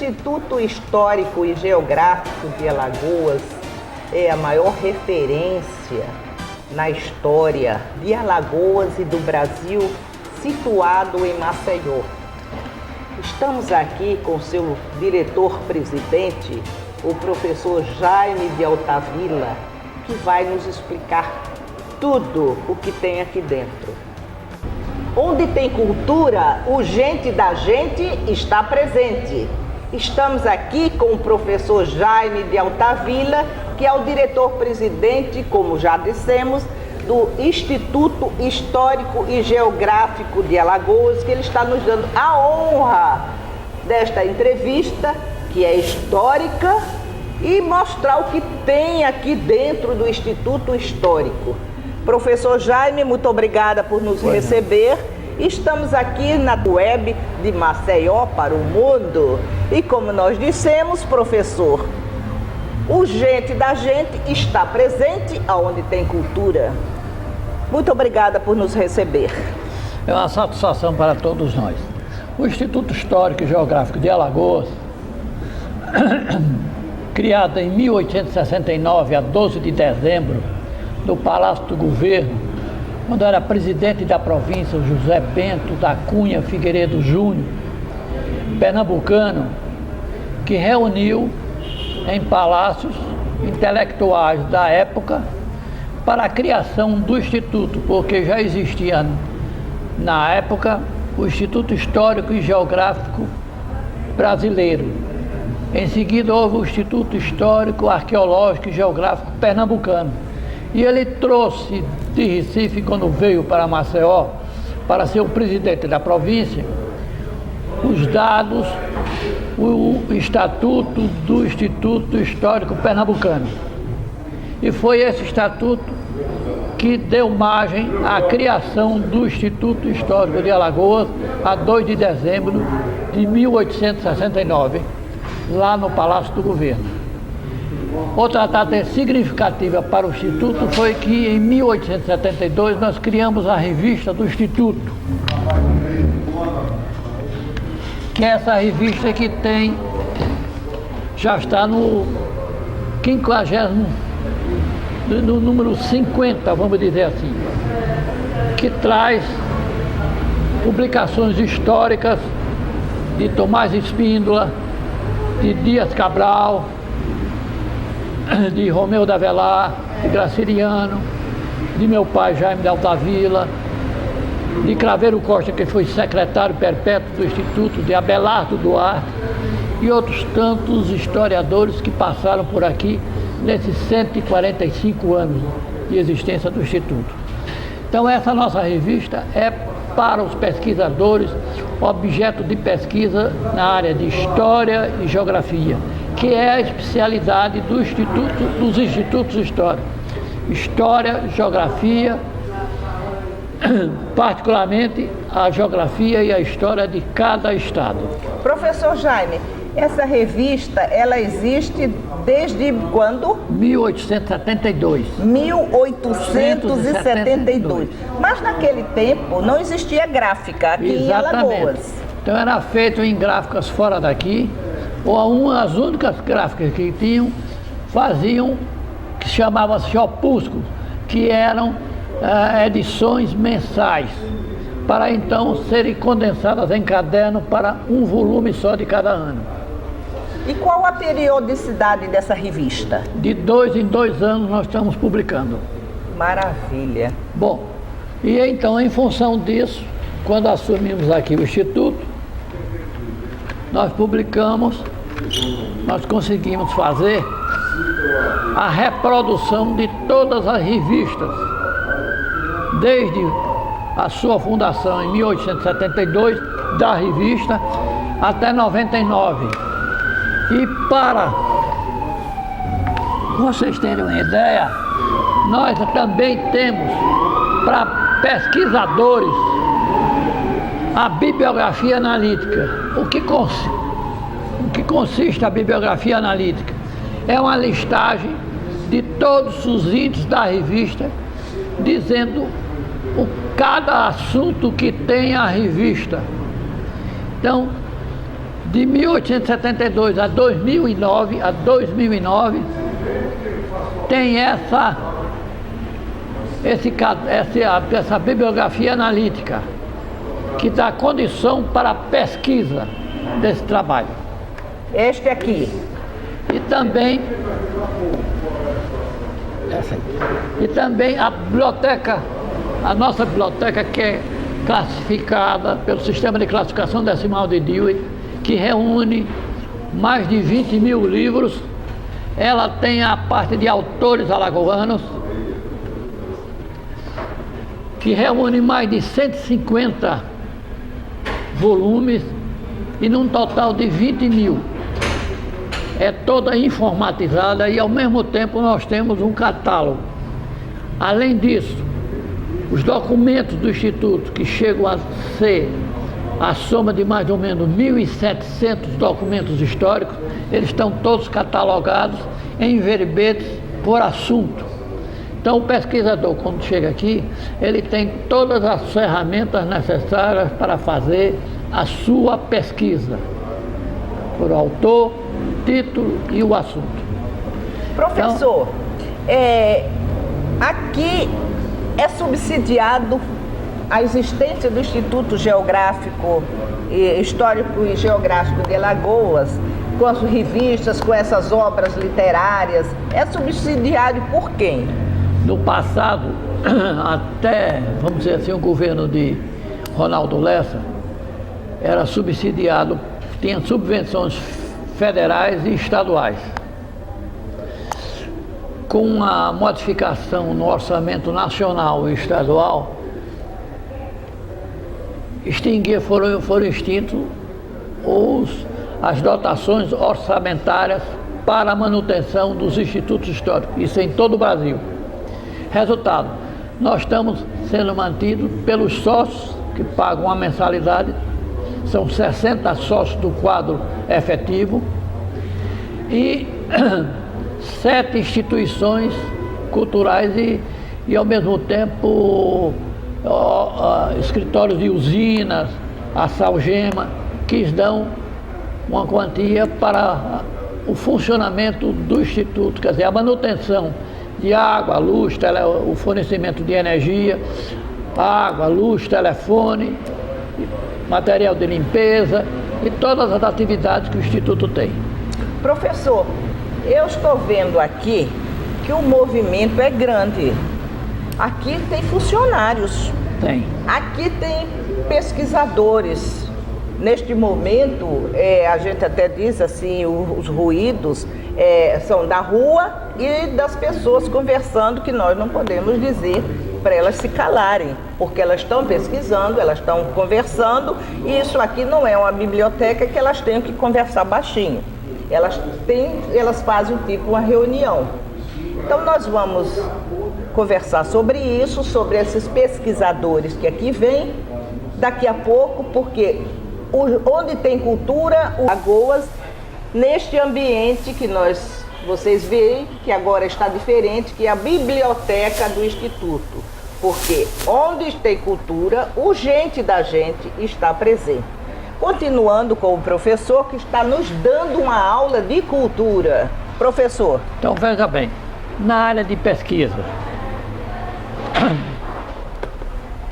Instituto Histórico e Geográfico de Alagoas é a maior referência na história de Alagoas e do Brasil, situado em Maceió. Estamos aqui com seu diretor-presidente, o professor Jaime de Altavilla, que vai nos explicar tudo o que tem aqui dentro. Onde tem cultura, o gente da gente está presente. Estamos aqui com o professor Jaime de Altavilla, que é o diretor-presidente, como já dissemos, do Instituto Histórico e Geográfico de Alagoas, que ele está nos dando a honra desta entrevista, que é histórica, e mostrar o que tem aqui dentro do Instituto Histórico. Professor Jaime, muito obrigada por nos receber. Estamos aqui na web de Maceió para o mundo e, como nós dissemos, professor, o gente da gente está presente aonde tem cultura. Muito obrigada por nos receber. É uma satisfação para todos nós. O Instituto Histórico e Geográfico de Alagoas, criado em 1869, a 12 de dezembro, no Palácio do Governo, quando era presidente da província, José Bento da Cunha Figueiredo Júnior, pernambucano, que reuniu em palácios intelectuais da época para a criação do Instituto, porque já existia na época o Instituto Histórico e Geográfico Brasileiro. Em seguida houve o Instituto Histórico, Arqueológico e Geográfico Pernambucano. E ele trouxe de Recife, quando veio para Maceió, para ser o presidente da província, os dados, o estatuto do Instituto Histórico Pernambucano. E foi esse estatuto que deu margem à criação do Instituto Histórico de Alagoas, a 2 de dezembro de 1869, lá no Palácio do Governo. Outra data significativa para o Instituto foi que em 1872 nós criamos a revista do Instituto, que é essa revista que tem, já está no 50º, no número 50, vamos dizer assim, que traz publicações históricas de Tomás Espíndola, de Dias Cabral, de Romeu de Avelar, de Graciliano, de meu pai Jaime de Altavilla, de Craveiro Costa, que foi secretário perpétuo do Instituto, de Abelardo Duarte e outros tantos historiadores que passaram por aqui nesses 145 anos de existência do Instituto. Então essa nossa revista é para os pesquisadores objeto de pesquisa na área de História e Geografia, que é a especialidade do Instituto, dos institutos históricos. História, Geografia, particularmente a Geografia e a História de cada estado. Professor Jaime, essa revista, ela existe desde quando? 1872. 1872. Mas naquele tempo não existia gráfica aqui em Alagoas. Então era feito em gráficas fora daqui, ou as únicas gráficas que tinham, faziam, que chamavam-se opúsculos, que eram edições mensais, para então serem condensadas em caderno para um volume só de cada ano. E qual a periodicidade dessa revista? De 2 em 2 anos nós estamos publicando. Maravilha. Bom, e então em função disso, quando assumimos aqui o Instituto, nós conseguimos fazer a reprodução de todas as revistas, desde a sua fundação em 1872, da revista, até 99. E para vocês terem uma ideia, nós também temos para pesquisadores a bibliografia analítica. O que consiste a bibliografia analítica? É uma listagem de todos os índices da revista, dizendo cada assunto que tem a revista. Então, De 1872 a 2009, tem essa bibliografia analítica que dá condição para a pesquisa desse trabalho. Este aqui. E também essa aí. E também a biblioteca, a nossa biblioteca, que é classificada pelo sistema de classificação decimal de Dewey, que reúne mais de 20 mil livros. Ela tem a parte de autores alagoanos, que reúne mais de 150 volumes e num total de 20 mil. É toda informatizada e ao mesmo tempo nós temos um catálogo. Além disso, os documentos do Instituto, que chegam a ser a soma de mais ou menos 1.700 documentos históricos, eles estão todos catalogados em verbetes por assunto. Então o pesquisador, quando chega aqui, ele tem todas as ferramentas necessárias para fazer a sua pesquisa, por autor, título e o assunto. Professor, aqui é subsidiado a existência do Instituto Geográfico, Histórico e Geográfico de Alagoas, com as revistas, com essas obras literárias, é subsidiado por quem? No passado, até, vamos dizer assim, o governo de Ronaldo Lessa era subsidiado, tinha subvenções federais e estaduais. Com a modificação no orçamento nacional e estadual, foram extintos as dotações orçamentárias para a manutenção dos institutos históricos, isso em todo o Brasil. Resultado, nós estamos sendo mantidos pelos sócios que pagam uma mensalidade, são 60 sócios do quadro efetivo e 7 instituições culturais e ao mesmo tempo escritórios de usinas, a Salgema, que dão uma quantia para o funcionamento do Instituto, quer dizer, a manutenção de água, luz, o fornecimento de energia, água, luz, telefone, material de limpeza e todas as atividades que o Instituto tem. Professor, eu estou vendo aqui que o movimento é grande. Aqui tem funcionários. Tem. Aqui tem pesquisadores. Neste momento, a gente até diz assim, os ruídos são da rua e das pessoas conversando, que nós não podemos dizer para elas se calarem, porque elas estão pesquisando, elas estão conversando, e isso aqui não é uma biblioteca que elas tenham que conversar baixinho. Elas fazem tipo uma reunião. Então nós vamos conversar sobre isso, sobre esses pesquisadores que aqui vêm, daqui a pouco, porque onde tem cultura, Alagoas, neste ambiente que vocês veem, que agora está diferente, que é a biblioteca do Instituto. Porque onde tem cultura, o gente da gente está presente. Continuando com o professor, que está nos dando uma aula de cultura. Professor. Então, veja bem, na área de pesquisa,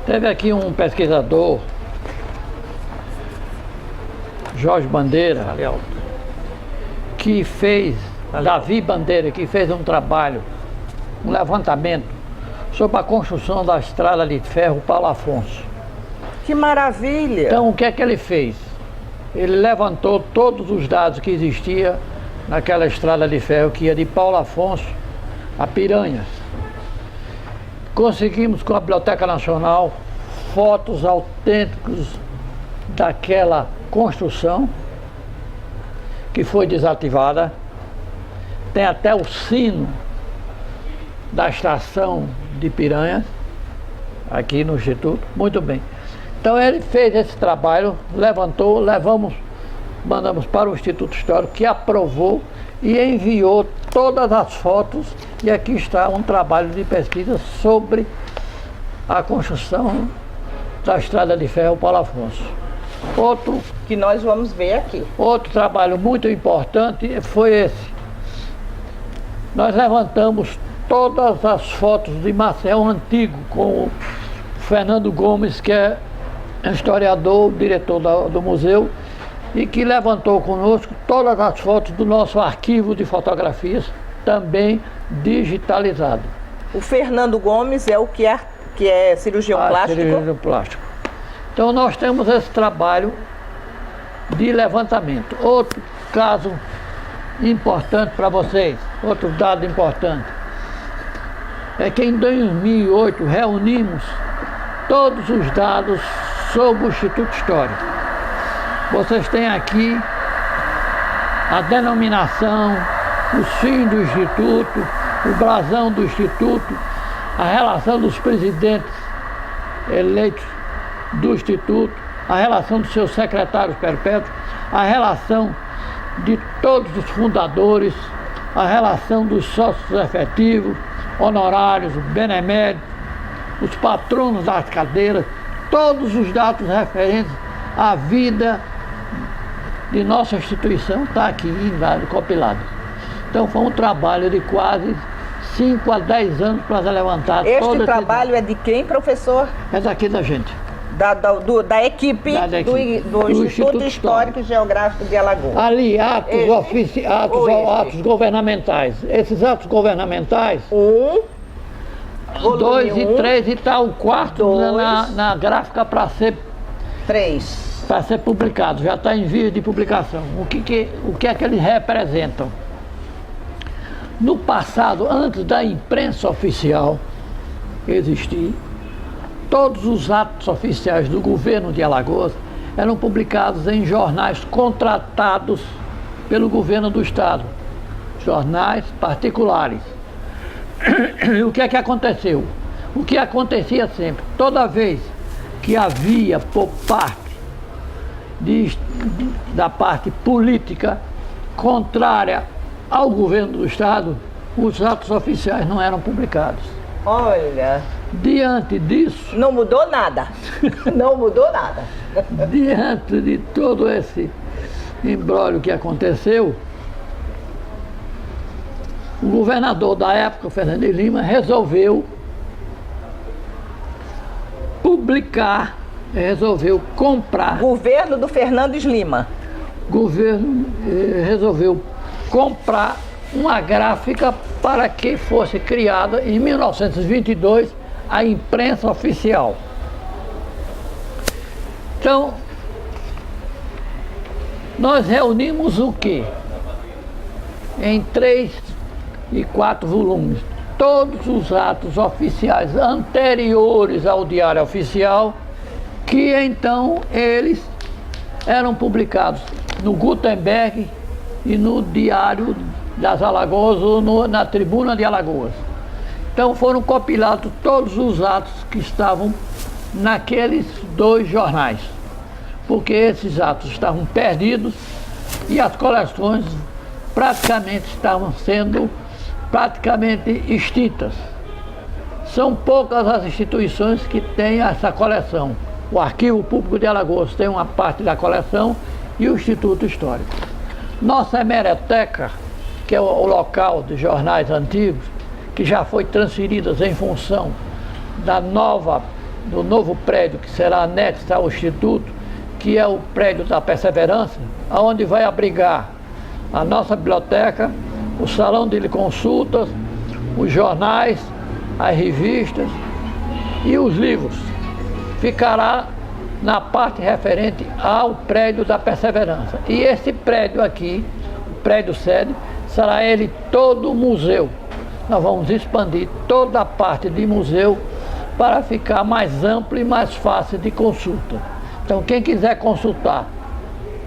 teve aqui um pesquisador, Jorge Bandeira, que fez, Davi Bandeira, que fez um trabalho, um levantamento sobre a construção da estrada de ferro Paulo Afonso. Que maravilha! Então, o que é que ele fez? Ele levantou todos os dados que existiam naquela estrada de ferro que ia de Paulo Afonso a Piranhas. Conseguimos, com a Biblioteca Nacional, fotos autênticas daquela construção que foi desativada. Tem até o sino da estação de Piranhas aqui no Instituto. Muito bem. Então ele fez esse trabalho, levantou, mandamos para o Instituto Histórico, que aprovou e enviou todas as fotos, e aqui está um trabalho de pesquisa sobre a construção da estrada de ferro Paulo Afonso. Outro que nós vamos ver aqui. Outro trabalho muito importante foi esse. Nós levantamos todas as fotos de Maceió antigo com o Fernando Gomes, que é historiador, diretor do museu, e que levantou conosco todas as fotos do nosso arquivo de fotografias, também digitalizado. O Fernando Gomes é o que é cirurgião plástico? Cirurgião plástico. Então nós temos esse trabalho de levantamento. Outro caso importante para vocês, outro dado importante, é que em 2008 reunimos todos os dados sobre o Instituto Histórico. Vocês têm aqui a denominação, os fins do Instituto, o brasão do Instituto, a relação dos presidentes eleitos do Instituto, a relação dos seus secretários perpétuos, a relação de todos os fundadores, a relação dos sócios efetivos, honorários, beneméritos, os patronos das cadeiras, todos os dados referentes à vida de nossa instituição está aqui em dado compilado. Então foi um trabalho de quase 5 a 10 anos para levantar todo esse... Este trabalho é de quem, professor? É daqui da gente. Da equipe do Instituto Histórico e Geográfico de Alagoas. Ali, atos governamentais. Esses atos governamentais, 2 e 3 e está o quarto na gráfica para ser 3. Para ser publicado, já está em vias de publicação. O que é que eles representam? No passado, antes da imprensa oficial existir, todos os atos oficiais do governo de Alagoas eram publicados em jornais contratados pelo governo do estado, jornais particulares. E o que é que aconteceu? O que acontecia sempre, toda vez que havia por parte da parte política contrária ao governo do estado, os atos oficiais não eram publicados. Olha... Diante disso... Não mudou nada. Não mudou nada. Diante de todo esse imbróglio que aconteceu, o governador da época, Fernando de Lima, resolveu publicar, resolveu comprar... Governo do Fernandes Lima. Governo resolveu comprar uma gráfica para que fosse criada em 1922 a imprensa oficial. Então, nós reunimos o quê? Em 3 e 4 volumes, todos os atos oficiais anteriores ao Diário Oficial, que então eles eram publicados no Gutenberg e no Diário das Alagoas ou na Tribuna de Alagoas. Então foram compilados todos os atos que estavam naqueles 2 jornais, porque esses atos estavam perdidos e as coleções praticamente estavam sendo extintas. São poucas as instituições que têm essa coleção. O Arquivo Público de Alagoas tem uma parte da coleção e o Instituto Histórico. Nossa hemeroteca, que é o local de jornais antigos, que já foi transferida em função do novo prédio que será anexo ao Instituto, que é o prédio da Perseverança, onde vai abrigar a nossa biblioteca, o salão de consultas, os jornais, as revistas e os livros. Ficará na parte referente ao prédio da Perseverança. E esse prédio aqui, o prédio sede, será ele todo museu. Nós vamos expandir toda a parte de museu para ficar mais amplo e mais fácil de consulta. Então quem quiser consultar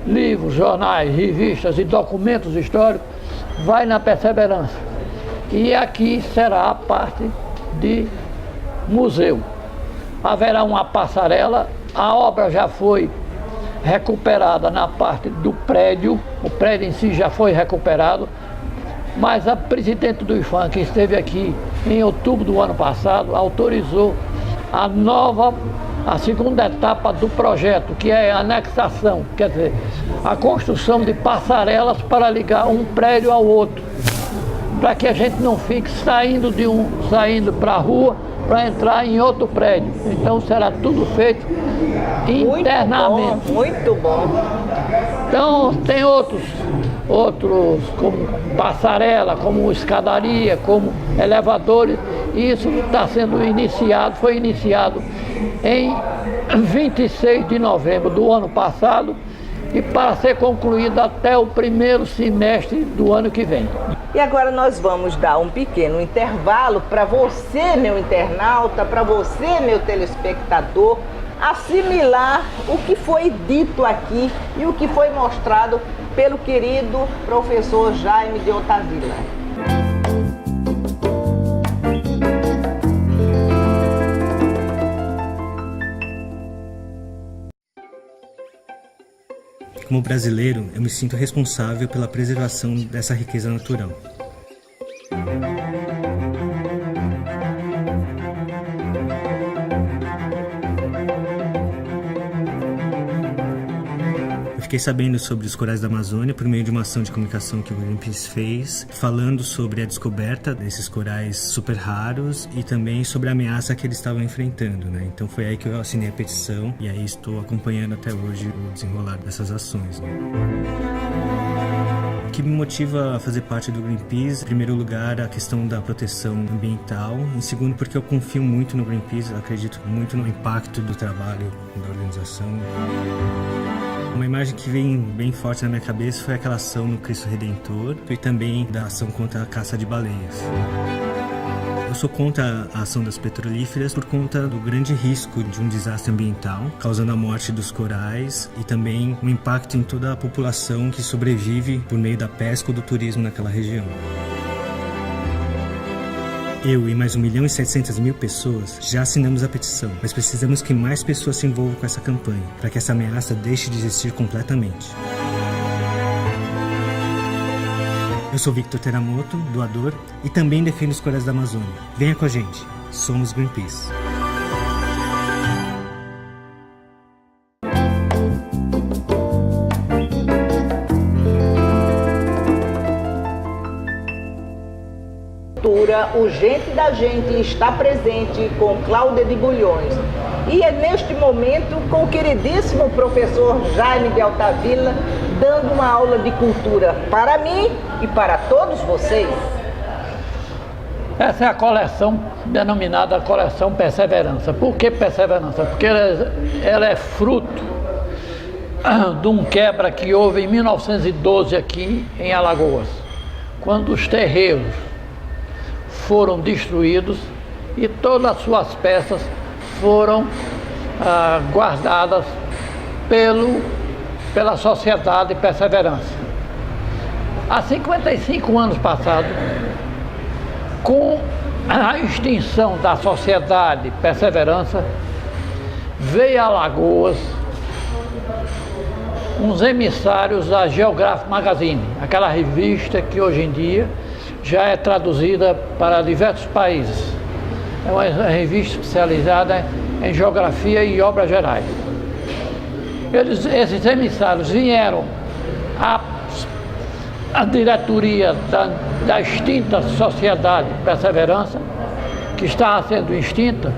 livros, jornais, revistas e documentos históricos, vai na Perseverança. E aqui será a parte de museu. Haverá uma passarela, a obra já foi recuperada na parte do prédio, o prédio em si já foi recuperado, mas a presidente do IPHAN, que esteve aqui em outubro do ano passado, autorizou a nova a segunda etapa do projeto, que é a anexação, quer dizer, a construção de passarelas para ligar um prédio ao outro, para que a gente não fique saindo para a rua para entrar em outro prédio. Então será tudo feito internamente. Muito bom. Então tem outros como passarela, como escadaria, como elevadores. E isso está sendo iniciado, foi iniciado em 26 de novembro do ano passado e para ser concluído até o primeiro semestre do ano que vem. E agora nós vamos dar um pequeno intervalo para você, meu internauta, para você, meu telespectador, assimilar o que foi dito aqui e o que foi mostrado pelo querido professor Jaime de Altavilla. Como brasileiro, eu me sinto responsável pela preservação dessa riqueza natural. Fiquei sabendo sobre os corais da Amazônia por meio de uma ação de comunicação que o Greenpeace fez, falando sobre a descoberta desses corais super raros e também sobre a ameaça que eles estavam enfrentando, né? Então foi aí que eu assinei a petição e aí estou acompanhando até hoje o desenrolar dessas ações, né? O que me motiva a fazer parte do Greenpeace, em primeiro lugar, a questão da proteção ambiental, em segundo, porque eu confio muito no Greenpeace, acredito muito no impacto do trabalho da organização. Uma imagem que vem bem forte na minha cabeça foi aquela ação no Cristo Redentor e também da ação contra a caça de baleias. Eu sou contra a ação das petrolíferas por conta do grande risco de um desastre ambiental, causando a morte dos corais e também um impacto em toda a população que sobrevive por meio da pesca ou do turismo naquela região. Eu e mais 1.700.000 pessoas já assinamos a petição, mas precisamos que mais pessoas se envolvam com essa campanha, para que essa ameaça deixe de existir completamente. Eu sou Victor Teramoto, doador, e também defendo os corais da Amazônia. Venha com a gente, somos Greenpeace. O Gente da Gente está presente com Cláudia de Bulhões. E é neste momento com o queridíssimo professor Jaime de Altavilla dando uma aula de cultura para mim e para todos vocês. Essa é a coleção denominada coleção Perseverança. Por que Perseverança? Porque ela é fruto de um quebra que houve em 1912 aqui em Alagoas, quando os terreiros foram destruídos e todas as suas peças foram guardadas pela Sociedade Perseverança. Há 55 anos passados, com a extinção da Sociedade Perseverança, veio a Alagoas uns emissários da Geographic Magazine, aquela revista que hoje em dia já é traduzida para diversos países. É uma revista especializada em geografia e obras gerais. Esses emissários vieram à diretoria da extinta Sociedade Perseverança, que estava sendo extinta,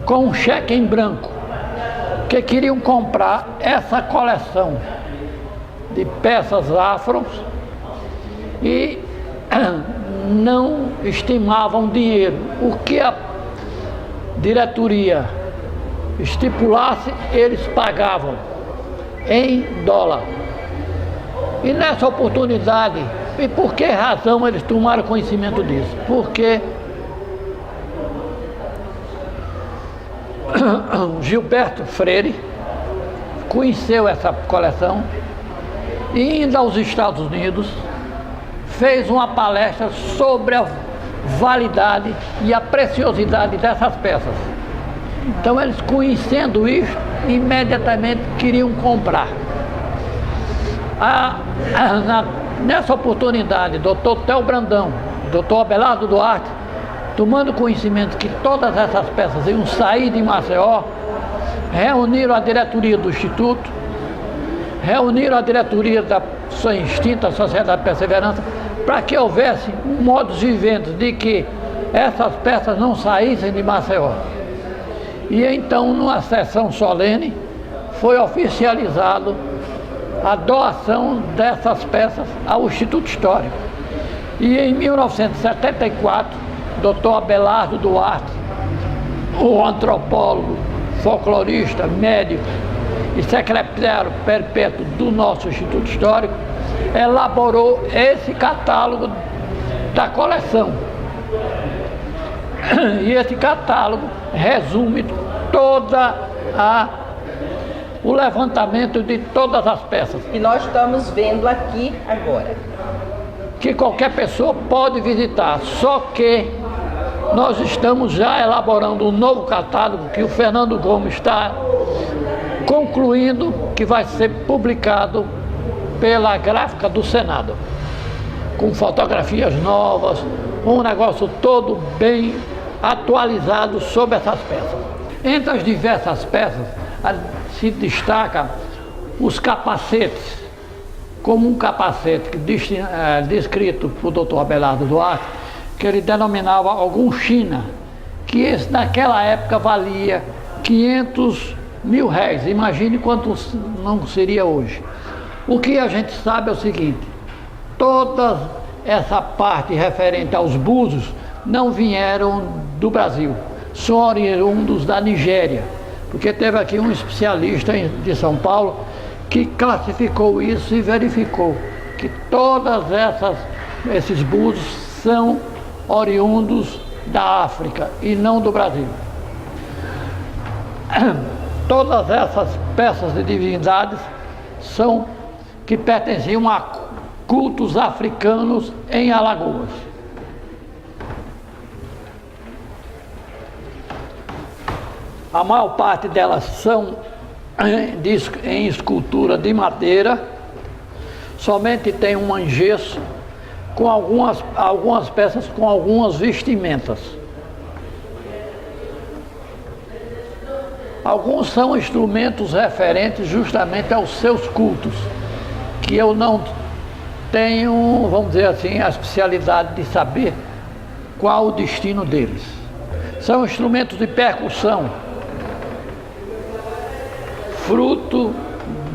com um cheque em branco, que queriam comprar essa coleção de peças afros e não estimavam dinheiro. O que a diretoria estipulasse, eles pagavam em dólar. E nessa oportunidade, e por que razão eles tomaram conhecimento disso? Porque Gilberto Freire conheceu essa coleção e, indo aos Estados Unidos, fez uma palestra sobre a validade e a preciosidade dessas peças. Então eles, conhecendo isso, imediatamente queriam comprar. Nessa oportunidade, Dr. Theo Brandão, Dr. Abelardo Duarte, tomando conhecimento que todas essas peças iam sair de Maceió, reuniram a diretoria do Instituto, reuniram a diretoria da sua extinta Sociedade Perseverança, para que houvesse um modus vivendi de que essas peças não saíssem de Maceió. E então, numa sessão solene, foi oficializado a doação dessas peças ao Instituto Histórico. E em 1974, Dr. Abelardo Duarte, o antropólogo, folclorista, médico e secretário perpétuo do nosso Instituto Histórico, elaborou esse catálogo da coleção. E esse catálogo resume o levantamento de todas as peças. E nós estamos vendo aqui agora. Que qualquer pessoa pode visitar, só que nós estamos já elaborando um novo catálogo que o Fernando Gomes está concluindo, que vai ser publicado pela Gráfica do Senado, com fotografias novas, um negócio todo bem atualizado sobre essas peças. Entre as diversas peças se destaca os capacetes, como um capacete descrito por Dr. Abelardo Duarte, que ele denominava algum China, que esse naquela época valia 500 mil réis. Imagine quanto não seria hoje. O que a gente sabe é o seguinte: toda essa parte referente aos búzios não vieram do Brasil, são oriundos da Nigéria, porque teve aqui um especialista de São Paulo que classificou isso e verificou que todas esses búzios são oriundos da África e não do Brasil. Todas essas peças de divindades são que pertenciam a cultos africanos em Alagoas. A maior parte delas são em escultura de madeira, somente tem um mangeço com algumas peças com algumas vestimentas. Alguns são instrumentos referentes justamente aos seus cultos, que eu não tenho, vamos dizer assim, a especialidade de saber qual o destino deles. São instrumentos de percussão, fruto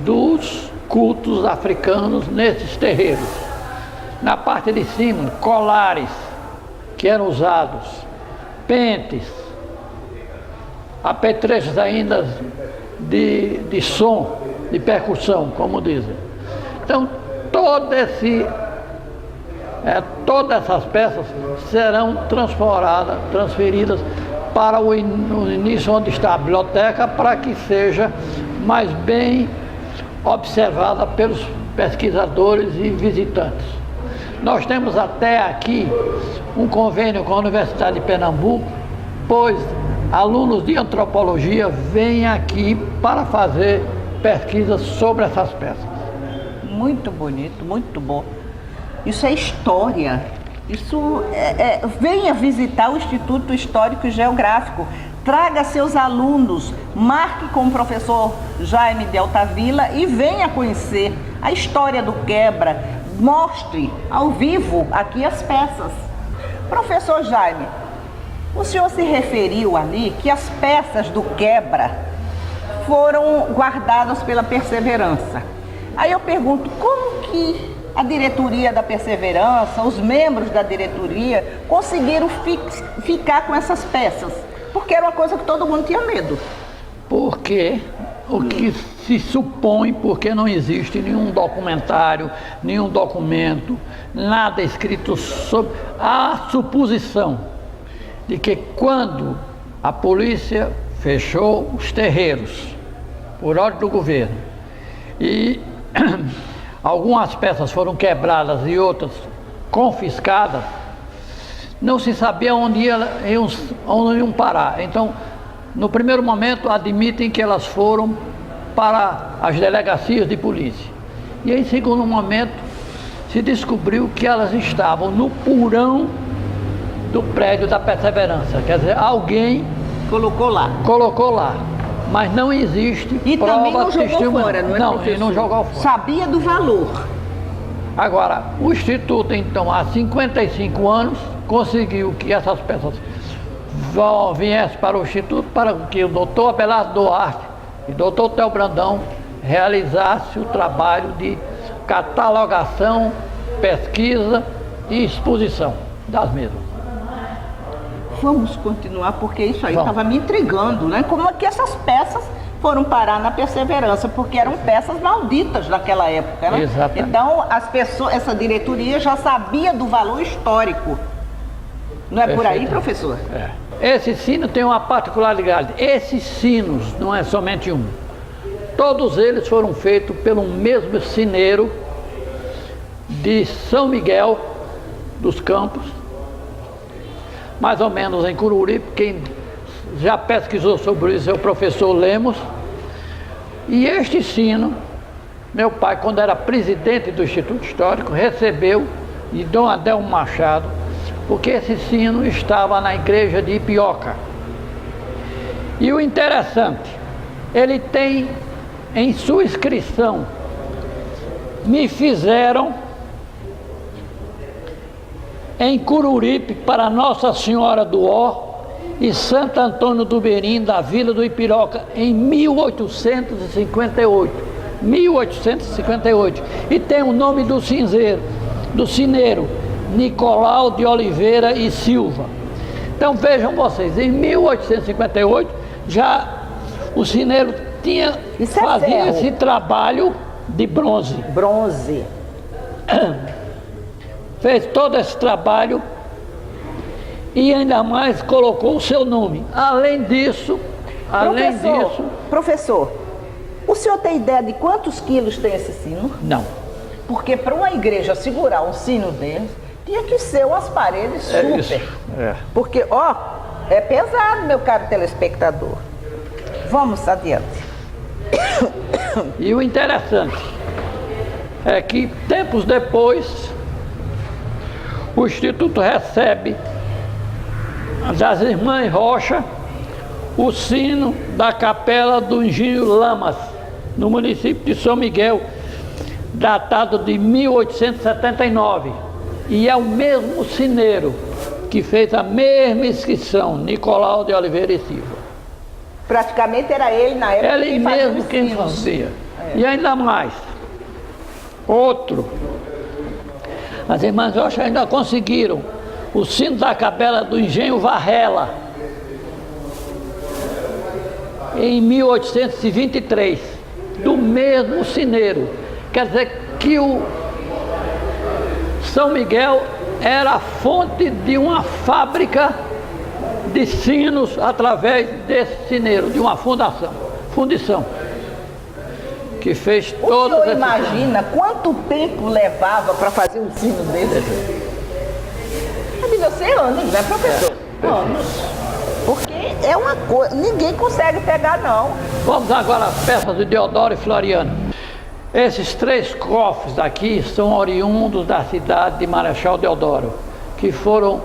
dos cultos africanos nesses terreiros. Na parte de cima, colares que eram usados, pentes, apetrechos ainda de som, de percussão, como dizem. Então, todas essas peças serão transferidas para o início onde está a biblioteca, para que seja mais bem observada pelos pesquisadores e visitantes. Nós temos até aqui um convênio com a Universidade de Pernambuco, pois alunos de antropologia vêm aqui para fazer pesquisas sobre essas peças. Muito bonito, muito bom. Isso é história. Isso venha visitar o Instituto Histórico e Geográfico. Traga seus alunos, marque com o professor Jaime de Altavilla e venha conhecer a história do quebra. Mostre ao vivo aqui as peças. Professor Jaime, o senhor se referiu ali que as peças do quebra foram guardadas pela Perseverança. Aí eu pergunto, como que a diretoria da Perseverança, os membros da diretoria, conseguiram ficar com essas peças? Porque era uma coisa que todo mundo tinha medo. Porque o que se supõe, porque não existe nenhum documentário, nenhum documento, nada escrito sobre a suposição de que quando a polícia fechou os terreiros, por ordem do governo, e algumas peças foram quebradas e outras confiscadas, não se sabia onde iam parar. Então, no primeiro momento, admitem que elas foram para as delegacias de polícia. E em segundo momento, se descobriu que elas estavam no porão do prédio da Perseverança. Quer dizer, alguém colocou lá. Colocou lá. mas não existe E prova também não jogou testemunhal. fora, não é, Não, professor? ele não jogou fora. Sabia do valor. Agora, o Instituto, então, há 55 anos, conseguiu que essas peças viessem para o Instituto para que o doutor Abelardo Duarte e o doutor Theo Brandão realizassem o trabalho de catalogação, pesquisa e exposição das mesmas. Vamos continuar, porque isso aí Vamos. estava me intrigando, né? Como é que essas peças foram parar na Perseverança, porque eram peças malditas naquela época, né? Exatamente. Então, as pessoas, essa diretoria já sabia do valor histórico. Não é por aí, professor? É. Esse sino tem uma particularidade. Esses sinos não é somente um. Todos eles foram feitos pelo mesmo sineiro de São Miguel dos Campos, mais ou menos em Cururipe. Quem já pesquisou sobre isso é o professor Lemos. E este sino, meu pai, quando era presidente do Instituto Histórico, recebeu de Dom Adelmo Machado, porque esse sino estava na igreja de Ipioca. E o interessante, ele tem em sua inscrição: me fizeram em Cururipe para Nossa Senhora do Ó e Santo Antônio do Berim, da Vila do Ipirocca, em 1858. 1858. E tem o nome do sineiro, Nicolau de Oliveira e Silva. Então vejam vocês, em 1858 já o sineiro fazia esse trabalho de bronze. Bronze. Fez todo esse trabalho e ainda mais colocou o seu nome. Além disso, Professor, o senhor tem ideia de quantos quilos tem esse sino? não. Porque para uma igreja segurar um sino dele, tinha que ser umas paredes super. Isso. É. Porque, ó, é pesado, meu caro telespectador. Vamos adiante. E o interessante é que tempos depois o Instituto recebe das Irmãs Rocha o sino da Capela do Engenho Lamas, no município de São Miguel, datado de 1879. E é o mesmo sineiro que fez a mesma inscrição, Nicolau de Oliveira e Silva. Praticamente era ele na época. Ele mesmo quem fazia. E ainda mais, outro, as Irmãs Rocha ainda conseguiram o sino da Capela do Engenho Varrela, em 1823, do mesmo sineiro. Quer dizer que o São Miguel era a fonte de uma fábrica de sinos através desse sineiro, de uma fundição, que fez todo. O senhor imagina quanto tempo levava para fazer um sino desse? Devia ser anos, né, professor? Anos. Porque é uma coisa, ninguém consegue pegar, não. Vamos agora às peças de Deodoro e Floriano. Esses três cofres aqui são oriundos da cidade de Marechal Deodoro, que foram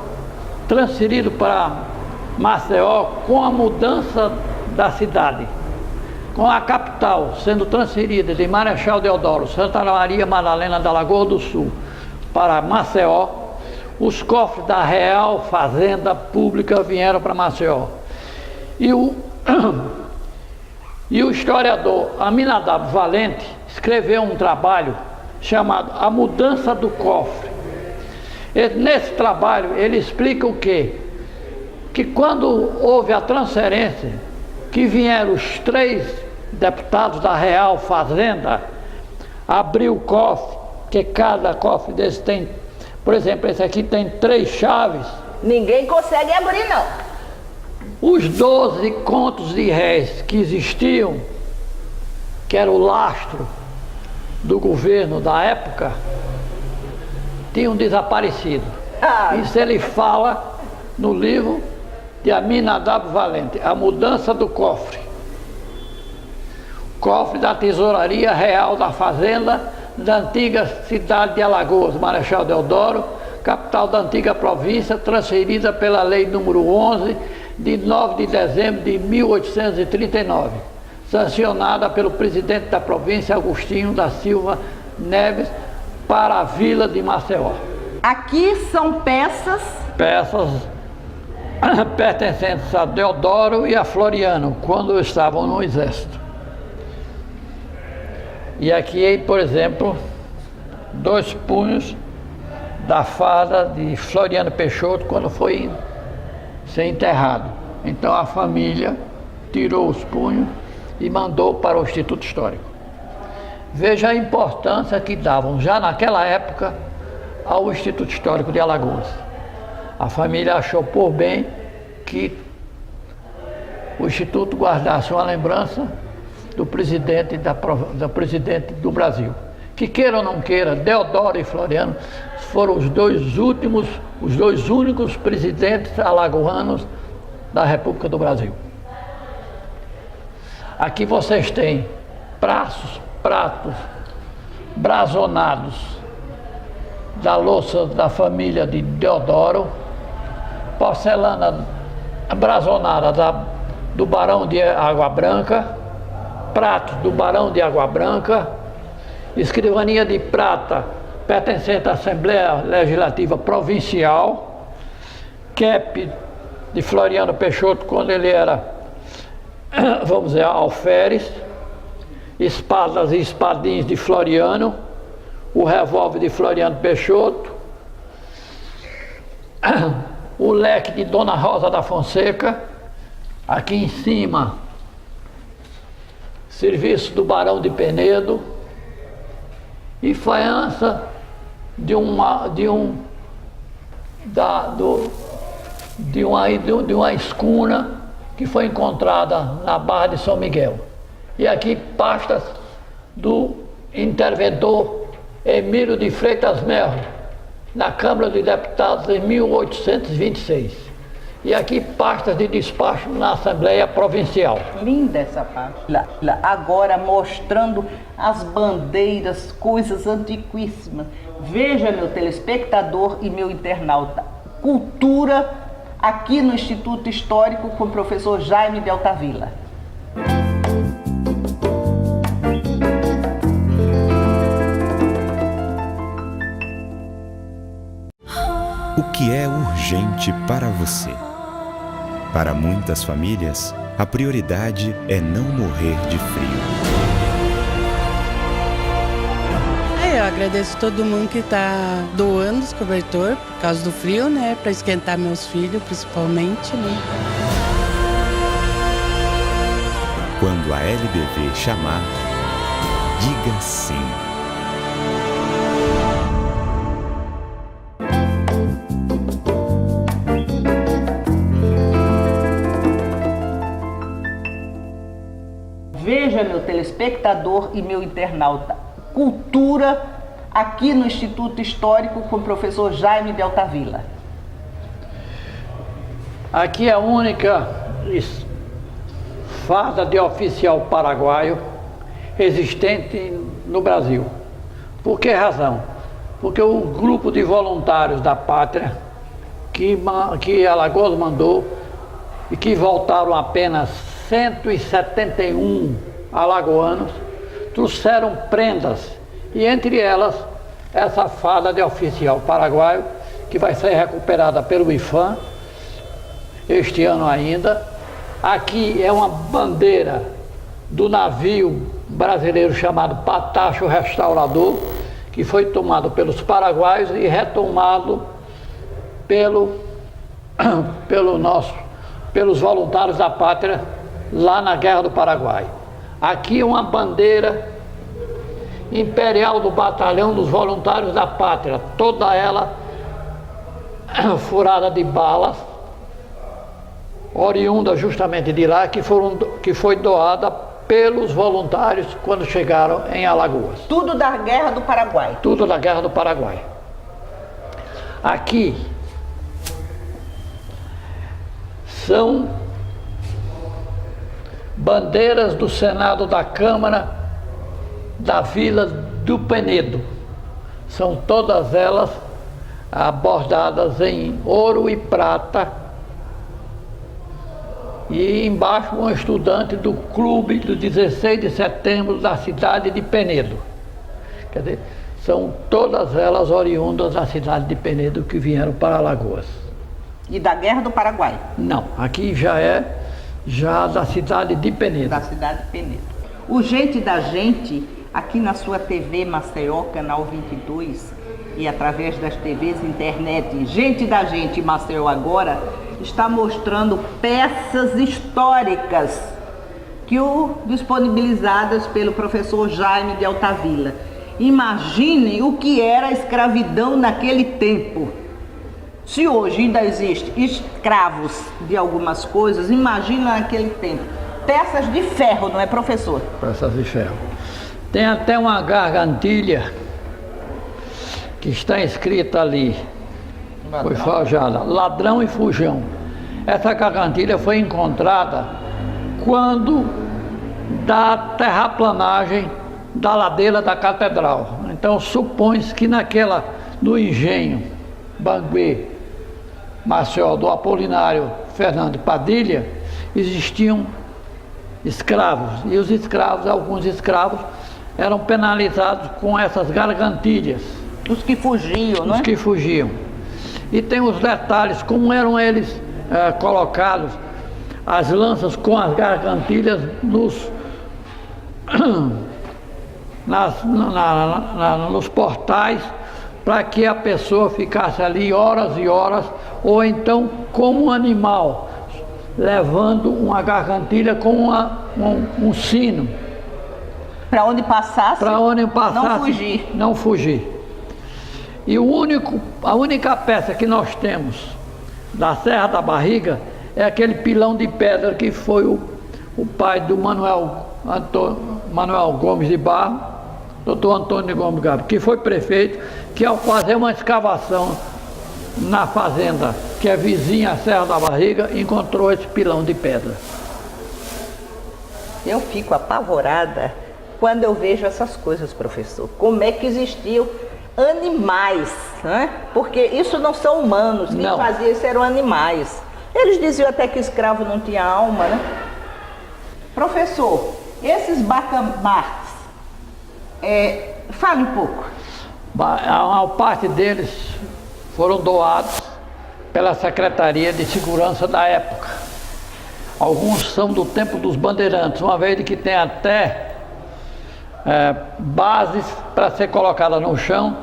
transferidos para Maceió com a mudança da cidade, com a capital sendo transferida de Marechal Deodoro, Santa Maria Madalena da Lagoa do Sul, para Maceió. Os cofres da Real Fazenda Pública vieram para Maceió. E o historiador Aminadab Valente escreveu um trabalho chamado A Mudança do Cofre. Nesse trabalho ele explica o quê? Que quando houve a transferência, que vieram os três deputados da Real Fazenda, abriu o cofre, que cada cofre desse tem, por exemplo, esse aqui tem 3 chaves. Ninguém consegue abrir, não. Os 12 contos de réis que existiam, que era o lastro do governo da época, tinham desaparecido. Isso ele fala no livro de Aminadab Valente, A Mudança do Cofre. Cofre da Tesouraria Real da Fazenda da antiga cidade de Alagoas, Marechal Deodoro, capital da antiga província, transferida pela lei número 11 de 9 de dezembro de 1839, sancionada pelo presidente da província, Agostinho da Silva Neves, para a vila de Maceió. Aqui são peças pertencentes a Deodoro e a Floriano, quando estavam no exército. E aqui, por exemplo, 2 punhos da farda de Floriano Peixoto quando foi ser enterrado. Então a família tirou os punhos e mandou para o Instituto Histórico. Veja a importância que davam já naquela época ao Instituto Histórico de Alagoas. A família achou por bem que o Instituto guardasse uma lembrança do presidente do Brasil. Que queira ou não queira, Deodoro e Floriano foram os dois únicos presidentes alagoanos da República do Brasil. Aqui vocês têm pratos brazonados da louça da família de Deodoro, porcelana brazonada do Barão de Água Branca, pratos do Barão de Água Branca, escrivaninha de prata pertencente à Assembleia Legislativa Provincial, cap de Floriano Peixoto quando ele era, vamos dizer, alferes, espadas e espadins de Floriano, o revólver de Floriano Peixoto, o leque de Dona Rosa da Fonseca, aqui em cima, serviço do Barão de Penedo, e faiança de uma escuna que foi encontrada na Barra de São Miguel. E aqui pastas do interventor Emílio de Freitas Melro, na Câmara dos Deputados em 1826. E aqui pastas de despacho na Assembleia Provincial. Linda essa página. Agora mostrando as bandeiras, coisas antiquíssimas. Veja, meu telespectador e meu internauta, cultura aqui no Instituto Histórico com o professor Jaime de Altavilla. O que é urgente para você? Para muitas famílias, a prioridade é não morrer de frio. Eu agradeço todo mundo que está doando os cobertor por causa do frio, né? Para esquentar meus filhos, principalmente, né? Quando a LBV chamar, diga sim. Veja, meu telespectador e meu internauta, cultura aqui no Instituto Histórico com o professor Jaime de Altavilla. Aqui é a única farda de oficial paraguaio existente no Brasil. Por que razão? Porque o grupo de voluntários da pátria que Alagoas mandou e que voltaram apenas 171 alagoanos, trouxeram prendas, e entre elas essa farda de oficial paraguaio, que vai ser recuperada pelo IFAM este ano ainda. Aqui é uma bandeira do navio brasileiro chamado Patacho Restaurador, que foi tomado pelos paraguaios e retomado pelos voluntários da pátria lá na Guerra do Paraguai. Aqui uma bandeira imperial do Batalhão dos Voluntários da Pátria, toda ela furada de balas, oriunda justamente de lá, que foi doada pelos voluntários quando chegaram em Alagoas. Tudo da Guerra do Paraguai. Tudo da Guerra do Paraguai. Aqui são bandeiras do Senado da Câmara da Vila do Penedo. São todas elas abordadas em ouro e prata, e embaixo um estudante do clube do 16 de setembro da cidade de Penedo. Quer dizer, são todas elas oriundas da cidade de Penedo que vieram para Alagoas. E da Guerra do Paraguai? Não, aqui já da cidade de Penedo. Da cidade de Penedo. O Gente da Gente, aqui na sua TV Maceió, canal 22, e através das TVs internet, Gente da Gente Maceió agora, está mostrando peças históricas disponibilizadas pelo professor Jaime de Altavilla. Imaginem o que era a escravidão naquele tempo. Se hoje ainda existe escravos de algumas coisas, imagina naquele tempo. Peças de ferro, não é, professor? Peças de ferro. Tem até uma gargantilha que está escrita ali, foi forjada, ladrão e fujão. Essa gargantilha foi encontrada quando da terraplanagem da ladeira da catedral. Então supõe-se que no engenho Banguê, Maceió, do Apolinário Fernando Padilha, existiam escravos, e os escravos, alguns escravos, eram penalizados com essas gargantilhas. Os que fugiam, não é? Os que fugiam. E tem os detalhes, como eram eles colocados, as lanças com as gargantilhas nos portais, para que a pessoa ficasse ali horas e horas, ou então como um animal, levando uma gargantilha com um sino. Para onde passasse, não fugir. Não fugir. E a única peça que nós temos da Serra da Barriga é aquele pilão de pedra que foi o pai do Manuel Gomes de Barro, doutor Antônio Gomes Gabo, que foi prefeito, que ao fazer uma escavação na fazenda, que é vizinha à Serra da Barriga, encontrou esse pilão de pedra. Eu fico apavorada quando eu vejo essas coisas, professor. Como é que existiam animais, né? Porque isso não são humanos, quem fazia isso eram animais. Eles diziam até que o escravo não tinha alma, né? Professor, esses bacamartes, fale um pouco. A parte deles foram doados pela Secretaria de Segurança da época. Alguns são do tempo dos bandeirantes, uma vez que tem até bases para ser colocada no chão,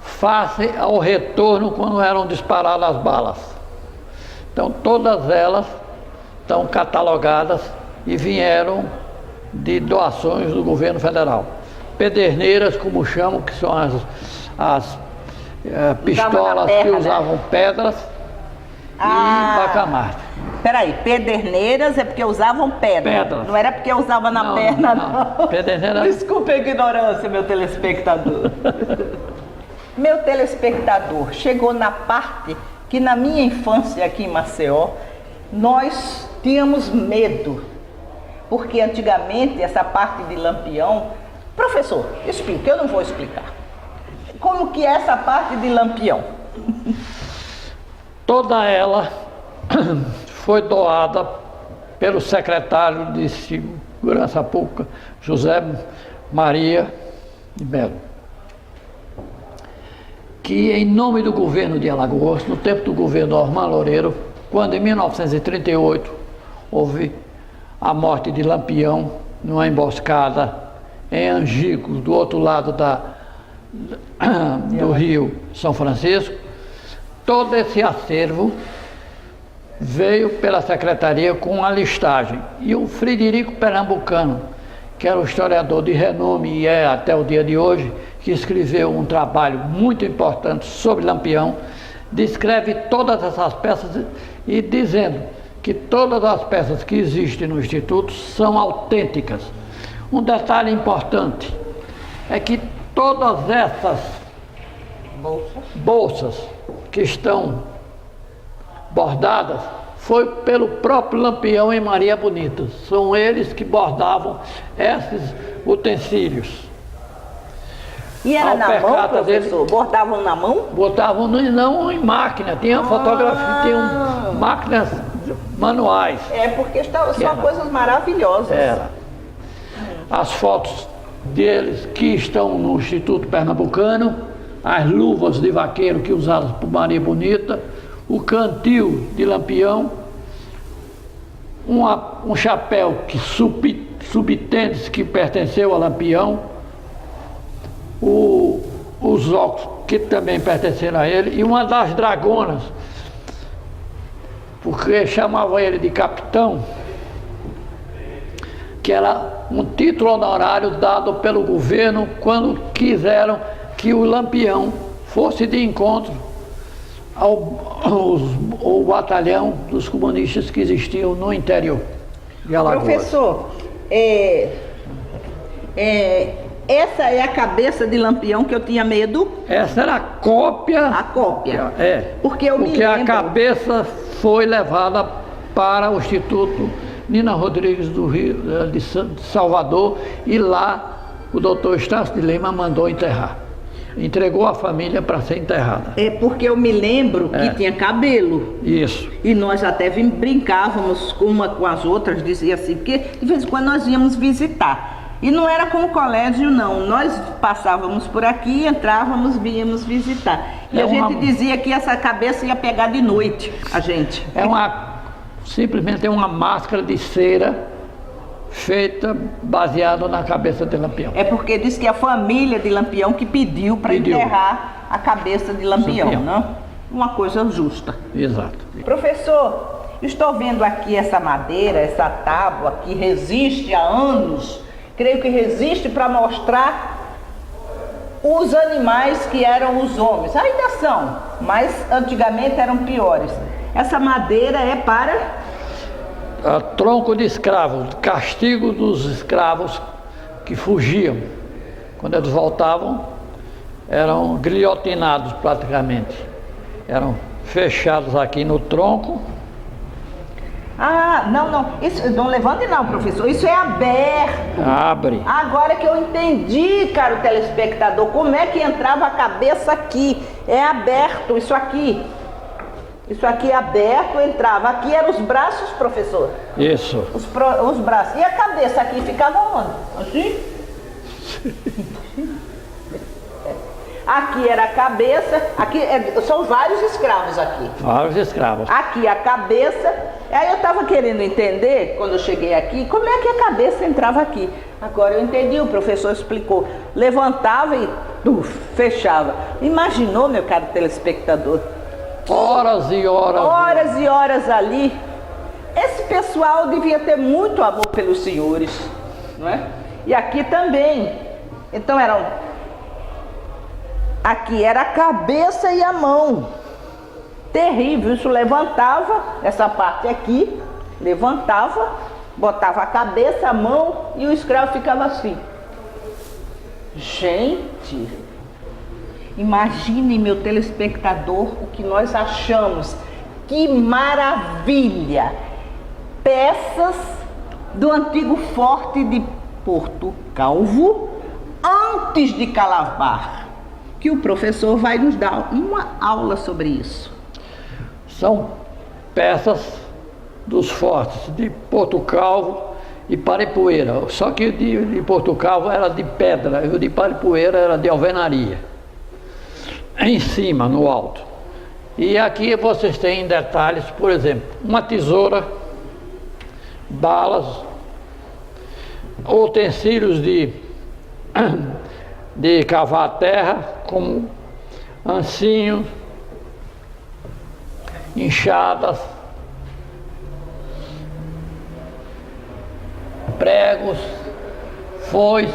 face ao retorno quando eram disparadas as balas. Então todas elas estão catalogadas e vieram de doações do governo federal. Pederneiras, como chamam, que são as pistolas que usavam pedras, e bacamarte. Peraí, pederneiras é porque usavam pedras. Não era porque usava na perna, não. Pederneira... Desculpe a ignorância, meu telespectador. Meu telespectador, chegou na parte que na minha infância aqui em Maceió, nós tínhamos medo. Porque antigamente essa parte de Lampião... Professor, explica, eu não vou explicar. Como que é essa parte de Lampião? Toda ela foi doada pelo secretário de Segurança Pública, José Maria de Melo, que em nome do governo de Alagoas, no tempo do governo Ormán Loureiro, quando em 1938 houve a morte de Lampião numa emboscada em Angico, do outro lado do rio São Francisco, todo esse acervo veio pela secretaria com a listagem. E o Frederico Pernambucano, que era um historiador de renome e é até o dia de hoje, que escreveu um trabalho muito importante sobre Lampião, descreve todas essas peças e dizendo que todas as peças que existem no Instituto são autênticas. Um detalhe importante é que todas essas bolsas que estão bordadas foi pelo próprio Lampião em Maria Bonita. São eles que bordavam esses utensílios. E era na mão, professor? Bordavam na mão? Botavam não em máquina, tinha fotografia, tinham máquinas manuais. Porque são coisas maravilhosas. Era. As fotos deles que estão no Instituto Pernambucano, as luvas de vaqueiro que usadas por Maria Bonita, o cantil de Lampião, um chapéu que subtende que pertenceu a Lampião, os óculos que também pertenceram a ele, e uma das dragonas, porque chamavam ele de capitão, que era um título honorário dado pelo governo quando quiseram que o Lampião fosse de encontro ao batalhão dos comunistas que existiam no interior de Alagoas. Professor, essa é a cabeça de Lampião que eu tinha medo? Essa era a cópia. A cópia? Porque a cabeça foi levada para o Instituto Nina Rodrigues do Rio, de Salvador, e lá o doutor Estácio de Lima mandou enterrar. Entregou a família para ser enterrada. Porque eu me lembro que tinha cabelo. Isso. E nós até brincávamos uma com as outras, dizia assim, porque de vez em quando nós íamos visitar. E não era como colégio, não. Nós passávamos por aqui, entrávamos, víamos visitar. E a gente dizia que essa cabeça ia pegar de noite, a gente. Simplesmente é uma máscara de cera feita baseada na cabeça de Lampião. Porque diz que a família de Lampião que pediu para enterrar a cabeça de Lampião, não? Uma coisa justa. Exato. Professor, estou vendo aqui essa madeira, essa tábua que resiste há anos, creio que resiste para mostrar os animais que eram os homens. Ainda são, mas antigamente eram piores. Essa madeira é para... tronco de escravos, castigo dos escravos que fugiam. Quando eles voltavam, eram guilhotinados praticamente. Eram fechados aqui no tronco. Não. Isso, não levante não, professor. Isso é aberto. Abre. Agora que eu entendi, caro telespectador, como é que entrava a cabeça aqui. É aberto, isso aqui. Isso aqui é aberto, entrava. Aqui eram os braços, professor? Isso. Os braços. E a cabeça aqui ficava onde? Assim? Aqui era a cabeça. Aqui são vários escravos aqui. Vários escravos. Aqui a cabeça. Aí eu estava querendo entender, quando eu cheguei aqui, como é que a cabeça entrava aqui. Agora eu entendi, o professor explicou. Levantava e fechava. Imaginou, meu caro telespectador? Horas e horas. Horas e horas ali. Esse pessoal devia ter muito amor pelos senhores, não é? E aqui também. Então aqui era a cabeça e a mão. Terrível. Isso levantava, essa parte aqui, levantava, botava a cabeça, a mão e o escravo ficava assim. Gente, imagine, meu telespectador, o que nós achamos. Que maravilha! Peças do antigo forte de Porto Calvo, antes de Calabar, que o professor vai nos dar uma aula sobre isso. São peças dos fortes de Porto Calvo e Paripueira. Só que de Porto Calvo era de pedra e o de Paripueira era de alvenaria. Em cima, no alto. E aqui vocês têm detalhes, por exemplo, uma tesoura, balas, utensílios de cavar a terra, como ancinhos, enxadas, pregos, foices.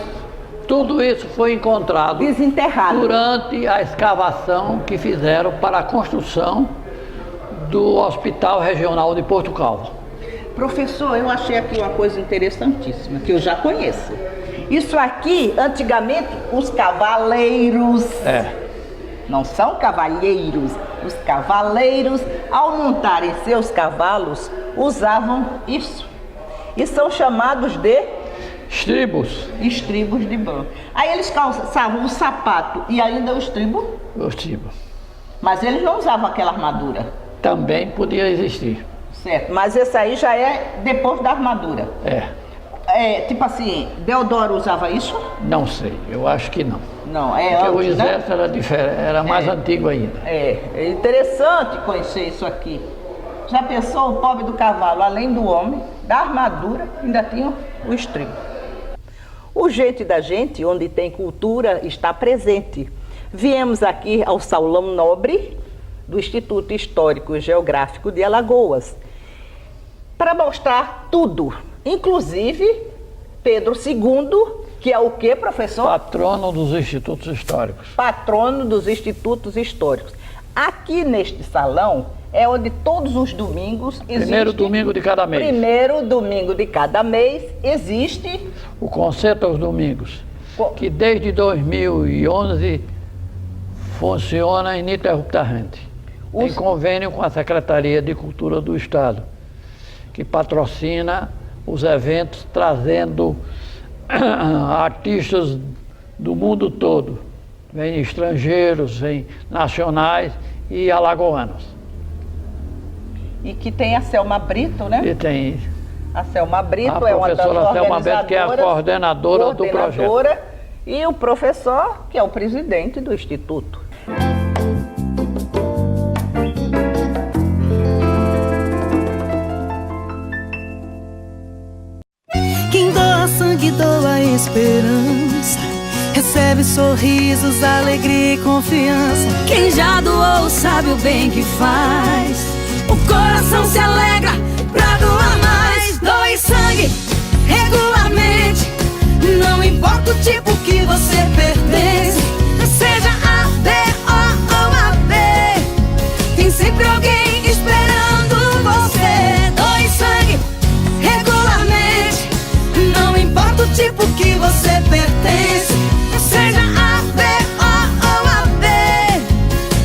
Tudo isso foi encontrado desenterrado durante a escavação que fizeram para a construção do Hospital Regional de Porto Calvo. Professor, eu achei aqui uma coisa interessantíssima, que eu já conheço. Isso aqui, antigamente, os cavaleiros, não são cavalheiros, os cavaleiros, ao montarem seus cavalos, usavam isso. E são chamados de estribos. Estribos de bronze. Aí eles calçavam o sapato e ainda o estribo? O estribo. Mas eles não usavam aquela armadura. Também podia existir. Certo, mas esse aí já é depois da armadura. Tipo assim, Deodoro usava isso? Não sei, eu acho que não. Não, Porque antes, o exército era diferente, era mais antigo ainda. É interessante conhecer isso aqui. Já pensou o pobre do cavalo, além do homem, da armadura, ainda tinha o estribo. O jeito da gente, onde tem cultura, está presente. Viemos aqui ao Salão Nobre do Instituto Histórico e Geográfico de Alagoas para mostrar tudo, inclusive Pedro II, que é o quê, professor? Patrono dos institutos históricos. Patrono dos institutos históricos. Aqui neste salão é onde todos os domingos existe... Primeiro domingo de cada mês. Primeiro domingo de cada mês existe... O Concerto aos Domingos, que desde 2011 funciona ininterruptamente, em convênio com a Secretaria de Cultura do Estado, que patrocina os eventos trazendo artistas do mundo todo. Vem estrangeiros, vem nacionais e alagoanos. E que tem a Selma Brito, né? E tem a Selma Brito, a é uma das professora Selma Brito, organizadoras, que é a coordenadora do projeto. E o professor, que é o presidente do Instituto. Quem doa sangue, doa esperança, recebe sorrisos, alegria e confiança. Quem já doou sabe o bem que faz, o coração se alegra pra doar mais. Doe sangue regularmente, não importa o tipo que você pertence, seja A, B, O ou AB, tem sempre alguém esperando você. Doe sangue regularmente, não importa o tipo que você pertence, seja A, B, O ou AB,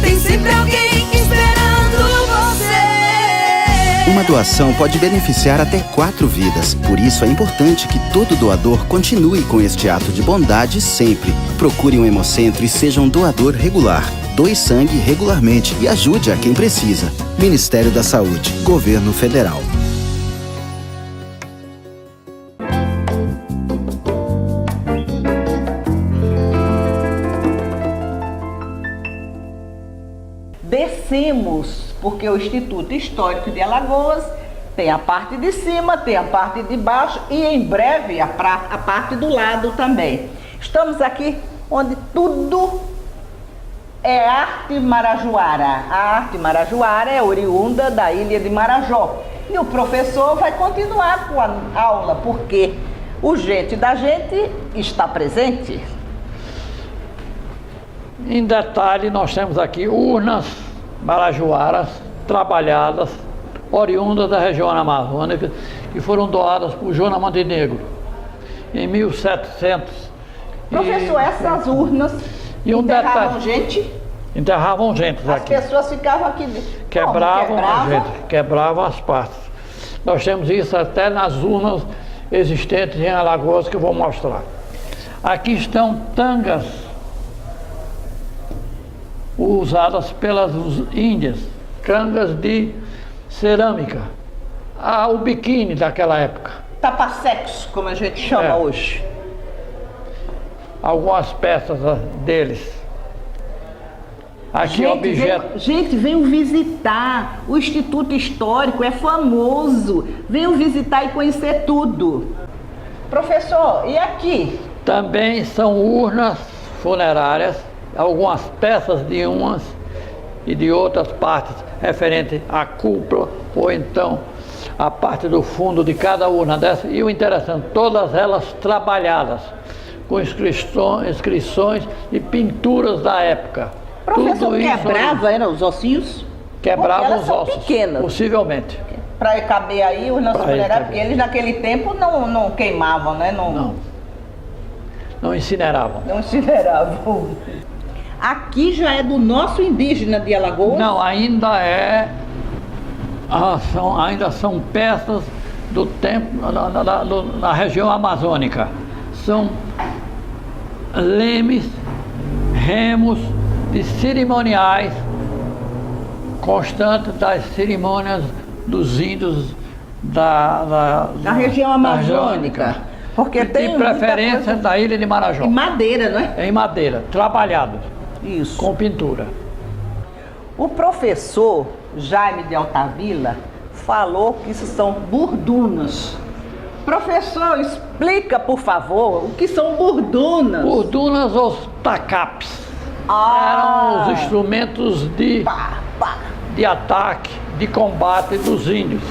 tem sempre alguém esperando você. Uma doação pode beneficiar até 4 vidas. Por isso é importante que todo doador continue com este ato de bondade sempre. Procure um hemocentro e seja um doador regular. Doe sangue regularmente e ajude a quem precisa. Ministério da Saúde, Governo Federal. Descemos, porque o Instituto Histórico de Alagoas tem a parte de cima, tem a parte de baixo e em breve a parte do lado também. Estamos aqui onde tudo é arte marajoara. A arte marajoara é oriunda da ilha de Marajó. E o professor vai continuar com a aula, porque o gente da gente está presente. Em detalhe, nós temos aqui urnas marajoaras trabalhadas, oriundas da região amazônica, que foram doadas por Joana Montenegro em 1700. Professor, essas urnas enterravam gente? Enterravam gente aqui. As pessoas ficavam aqui... Quebravam as partes. Nós temos isso até nas urnas existentes em Alagoas, que eu vou mostrar. Aqui estão tangas usadas pelas índias, cangas de cerâmica, o biquíni daquela época. Tapa-sexo, como a gente chama hoje. Algumas peças deles. Aqui objeto. Gente, venham visitar. O Instituto Histórico é famoso. Venham visitar e conhecer tudo. Professor, e aqui? Também são urnas funerárias, algumas peças de umas e de outras partes referente à cúpula ou então a parte do fundo de cada urna dessa. E o interessante, todas elas trabalhadas com inscrições e pinturas da época. Professor, tudo quebrava, eram os ossinhos? Quebravam os ossos, pequenas. Possivelmente. Para caber aí os nossos funerários, porque eles naquele tempo não queimavam, né? Não incineravam. Não incineravam. Aqui já é do nosso indígena de Alagoas? Não, ainda são peças do tempo na região amazônica. São lemes, remos de cerimoniais constantes das cerimônias dos índios da região amazônica. Porque e tem de preferência da ilha de Marajó. Em madeira, não é? Em madeira, trabalhado. Isso. Com pintura. O professor Jaime de Altavilla falou que isso são burdunas. Professor, explica, por favor, o que são burdunas. Burdunas ou tacapes. Eram os instrumentos de ataque, de combate dos índios.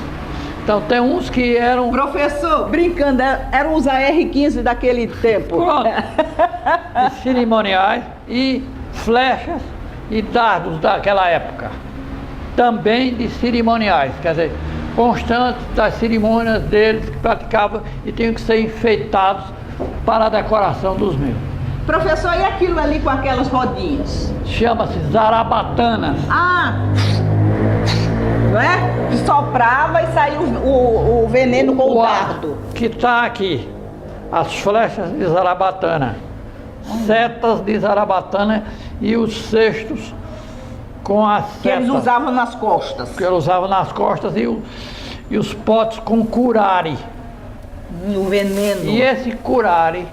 Então tem uns que eram... Professor, brincando, eram os AR-15 daquele tempo. Pronto. De cerimoniais e flechas e dardos daquela época. Também de cerimoniais, quer dizer, constantes das cerimônias deles que praticavam e tinham que ser enfeitados para a decoração dos meus. Professor, e aquilo ali com aquelas rodinhas? Chama-se zarabatanas. Ah! Não é? Que soprava e saiu o veneno com o dardo. Que está aqui, as flechas de zarabatana, setas de zarabatana e os cestos com as setas. Que eles usavam nas costas. Que eles usavam nas costas e os potes com curare. O veneno. E esse curare,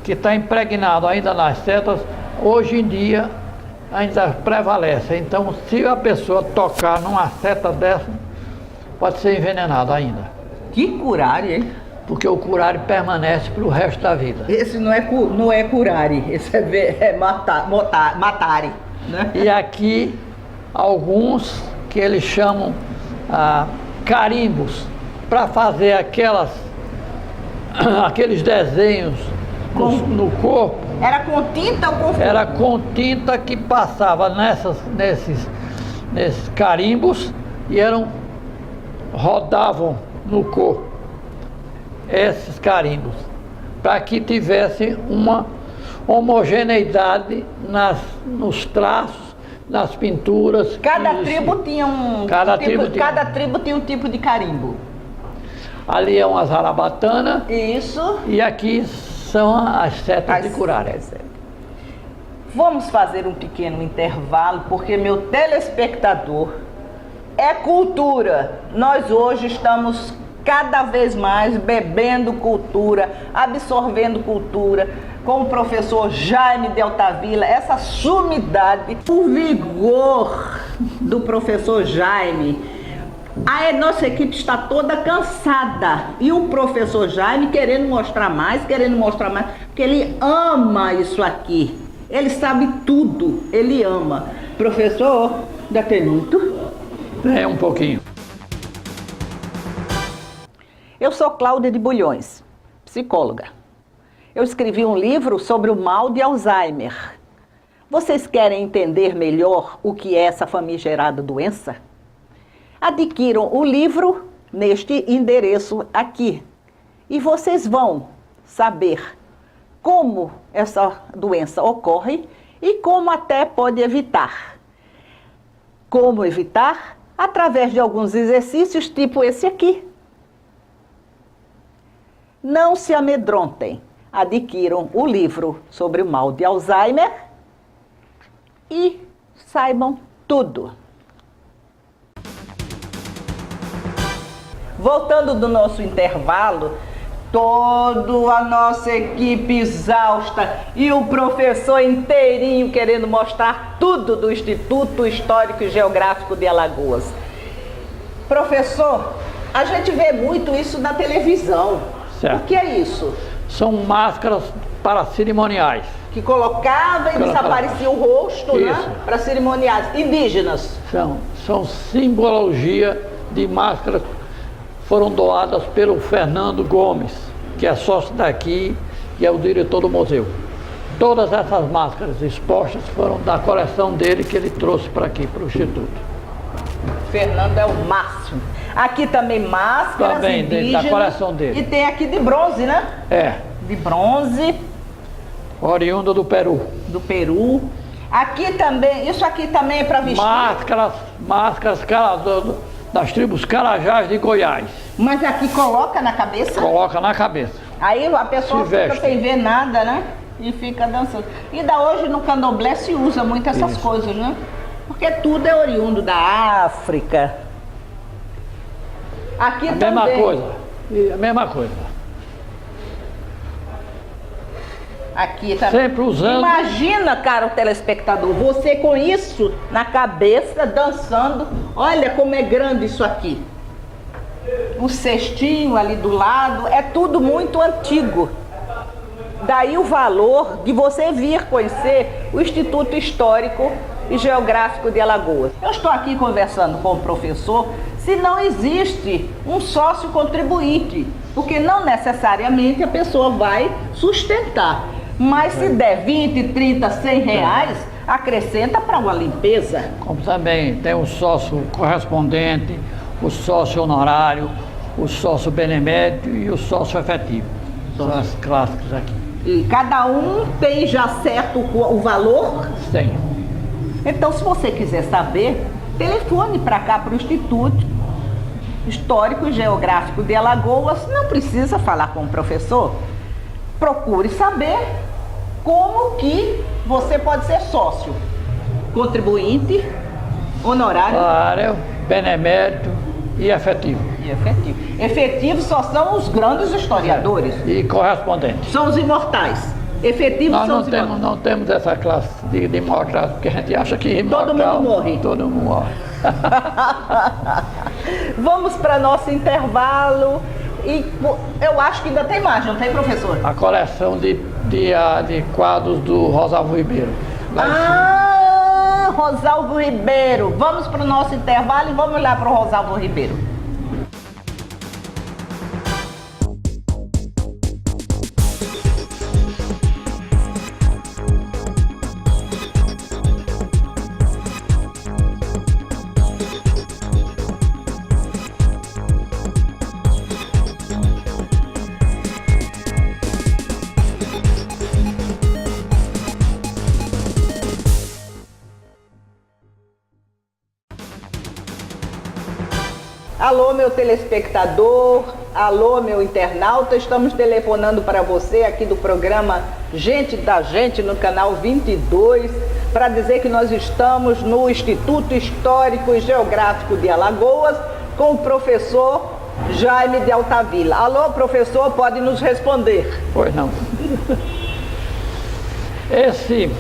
que está impregnado ainda nas setas, hoje em dia ainda prevalece. Então, se a pessoa tocar numa seta dessa, pode ser envenenado ainda. Que curare, hein? Porque o curare permanece para o resto da vida. Esse não é curare, esse é matare, né? E aqui, alguns que eles chamam carimbos, para fazer aqueles desenhos no corpo. Era com tinta ou com fogo? Era com tinta que passava nesses carimbos e rodavam no corpo esses carimbos, para que tivesse uma homogeneidade nos traços, nas pinturas. Cada tribo tinha um tipo de carimbo. Ali é uma zarabatana. Isso. E aqui são as setas de curare. Vamos fazer um pequeno intervalo, porque meu telespectador é cultura. Nós hoje estamos cada vez mais bebendo cultura, absorvendo cultura, com o professor Jaime de Altavilla, essa sumidade, o vigor do professor Jaime. A nossa equipe está toda cansada e o professor Jaime querendo mostrar mais, porque ele ama isso aqui. Ele sabe tudo, ele ama. Professor, ainda tem muito? É, um pouquinho. Eu sou Cláudia de Bulhões, psicóloga. Eu escrevi um livro sobre o mal de Alzheimer. Vocês querem entender melhor o que é essa famigerada doença? Adquiram o livro neste endereço aqui e vocês vão saber como essa doença ocorre e como até pode evitar. Como evitar? Através de alguns exercícios tipo esse aqui. Não se amedrontem. Adquiram o livro sobre o mal de Alzheimer e saibam tudo. Voltando do nosso intervalo, toda a nossa equipe exausta e o professor inteirinho querendo mostrar tudo do Instituto Histórico e Geográfico de Alagoas. Professor, a gente vê muito isso na televisão. Certo. O que é isso? São máscaras para cerimoniais. Que colocava e desaparecia o rosto, isso, né? Para cerimoniais indígenas. São simbologia de máscaras que foram doadas pelo Fernando Gomes, que é sócio daqui e é o diretor do museu. Todas essas máscaras expostas foram da coleção dele que ele trouxe para aqui, para o Instituto. Fernando é o máximo. Aqui também máscaras também, indígenas. Da coleção dele. E tem aqui de bronze, né? É. De bronze. Oriunda do Peru. Do Peru. Aqui também, isso aqui também é para vestir? Máscaras das tribos Carajás de Goiás. Mas aqui coloca na cabeça? Coloca na cabeça. Aí a pessoa fica sem ver nada, né? E fica dançando. E da hoje no candomblé se usa muito essas coisas, né? Porque tudo é oriundo da África. Aqui A também. mesma coisa. E a mesma coisa. Aqui também. Sempre usando. Imagina, caro telespectador, você com isso na cabeça, dançando. Olha como é grande isso aqui. O cestinho ali do lado, é tudo muito antigo. Daí o valor de você vir conhecer o Instituto Histórico e Geográfico de Alagoas. Eu estou aqui conversando com o professor se não existe um sócio contribuinte, porque não necessariamente a pessoa vai sustentar. Mas se der 20, 30, 100 reais, acrescenta para uma limpeza. Como também tem o sócio correspondente, o sócio honorário, o sócio benemérito e o sócio efetivo. São as clássicas aqui. E cada um tem já certo o valor? Tem. Então, se você quiser saber, telefone para cá, para o Instituto Histórico e Geográfico de Alagoas. Não precisa falar com o professor. Procure saber como que você pode ser sócio, contribuinte, honorário Honorário, benemérito e efetivo. e efetivo. Efetivos só são os grandes historiadores, E correspondente. são os imortais. Efetivos Nós são não os temos, imortais. não temos essa classe de imortal, porque a gente acha que imortal, mundo morre. Todo mundo morre. Vamos para nosso intervalo. E eu acho que ainda tem mais, não tem, professor? A coleção de quadros do Rosalvo Ribeiro. Lá em cima. Ah, Rosalvo Ribeiro. Vamos para o nosso intervalo e vamos lá para o Rosalvo Ribeiro. Alô, meu telespectador, alô, meu internauta, estamos telefonando para você aqui do programa Gente da Gente, no canal 22, para dizer que nós estamos no Instituto Histórico e Geográfico de Alagoas com o professor Jaime de Altavilla. Alô, professor, pode nos responder? Pois não. Esse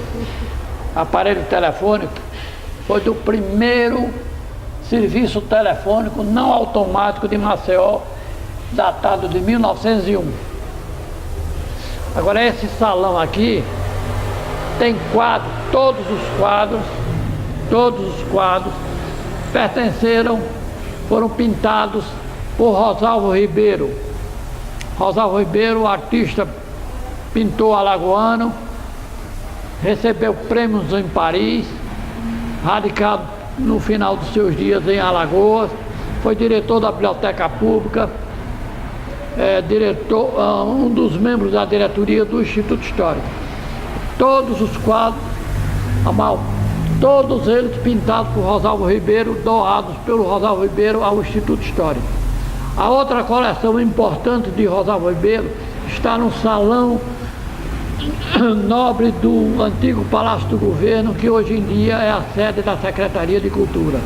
aparelho telefônico foi do primeiro serviço telefônico não automático de Maceió, datado de 1901. Agora esse salão aqui tem quadros, todos os quadros foram pintados por Rosalvo Ribeiro. Rosalvo Ribeiro, artista, pintor alagoano, recebeu prêmios em Paris, radicado no final dos seus dias em Alagoas, foi diretor da Biblioteca Pública, um dos membros da diretoria do Instituto Histórico. Todos os quadros, todos eles pintados por Rosalvo Ribeiro, doados pelo Rosalvo Ribeiro ao Instituto Histórico. A outra coleção importante de Rosalvo Ribeiro está no Salão Nobre do antigo Palácio do Governo, que hoje em dia é a sede da Secretaria de Cultura.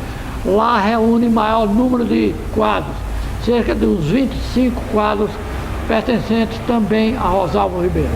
Lá reúne maior número de quadros, cerca de uns 25 quadros pertencentes também a Rosalvo Ribeiro.